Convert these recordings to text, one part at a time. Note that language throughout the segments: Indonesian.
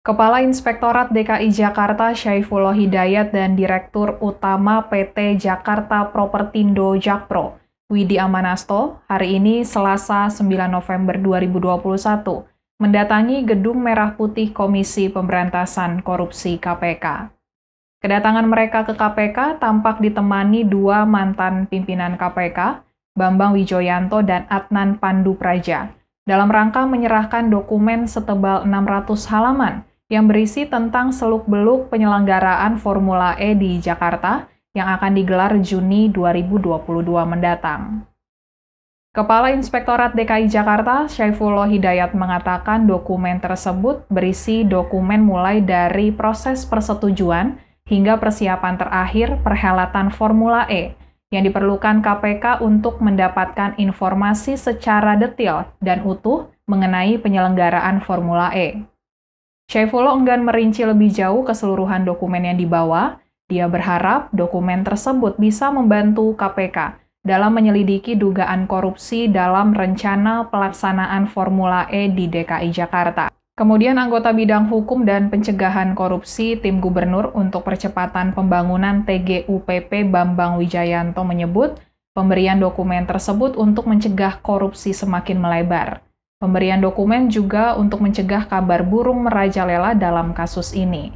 Kepala Inspektorat DKI Jakarta Syaifullah Hidayat dan Direktur Utama PT Jakarta Propertindo Jakpro, Widi Amanasto, hari ini Selasa 9 November 2021, mendatangi Gedung Merah Putih Komisi Pemberantasan Korupsi KPK. Kedatangan mereka ke KPK tampak ditemani dua mantan pimpinan KPK, Bambang Wijoyanto dan Adnan Pandu Praja, dalam rangka menyerahkan dokumen setebal 600 halaman yang berisi tentang seluk-beluk penyelenggaraan Formula E di Jakarta yang akan digelar Juni 2022 mendatang. Kepala Inspektorat DKI Jakarta, Syaifullah Hidayat mengatakan dokumen tersebut berisi dokumen mulai dari proses persetujuan hingga persiapan terakhir perhelatan Formula E yang diperlukan KPK untuk mendapatkan informasi secara detail dan utuh mengenai penyelenggaraan Formula E. Syaifullah enggan merinci lebih jauh keseluruhan dokumen yang dibawa. Dia berharap dokumen tersebut bisa membantu KPK dalam menyelidiki dugaan korupsi dalam rencana pelaksanaan Formula E di DKI Jakarta. Kemudian anggota bidang hukum dan pencegahan korupsi tim gubernur untuk percepatan pembangunan TGUPP Bambang Wijoyanto menyebut pemberian dokumen tersebut untuk mencegah korupsi semakin melebar. Pemberian dokumen juga untuk mencegah kabar burung merajalela dalam kasus ini.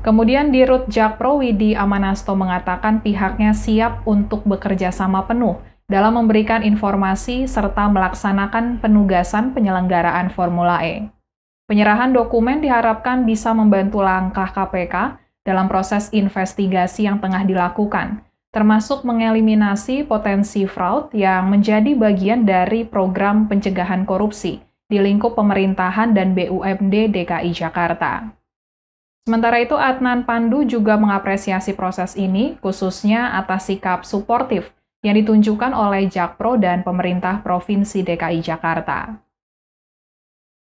Kemudian Dirut Jakpro Widi Amanasto mengatakan pihaknya siap untuk bekerja sama penuh dalam memberikan informasi serta melaksanakan penugasan penyelenggaraan Formula E. Penyerahan dokumen diharapkan bisa membantu langkah KPK dalam proses investigasi yang tengah dilakukan, termasuk mengeliminasi potensi fraud yang menjadi bagian dari program pencegahan korupsi di lingkup pemerintahan dan BUMD DKI Jakarta. Sementara itu, Adnan Pandu juga mengapresiasi proses ini, khususnya atas sikap suportif yang ditunjukkan oleh Jakpro dan pemerintah Provinsi DKI Jakarta.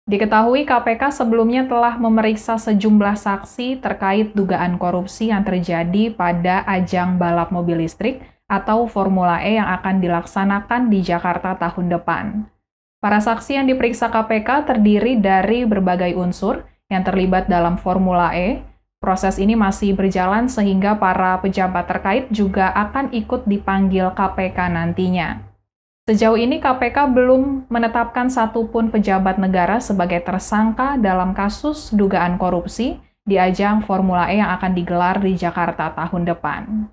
Diketahui KPK sebelumnya telah memeriksa sejumlah saksi terkait dugaan korupsi yang terjadi pada ajang balap mobil listrik atau Formula E yang akan dilaksanakan di Jakarta tahun depan. Para saksi yang diperiksa KPK terdiri dari berbagai unsur yang terlibat dalam Formula E. Proses ini masih berjalan sehingga para pejabat terkait juga akan ikut dipanggil KPK nantinya. Sejauh ini KPK belum menetapkan satupun pejabat negara sebagai tersangka dalam kasus dugaan korupsi di ajang Formula E yang akan digelar di Jakarta tahun depan.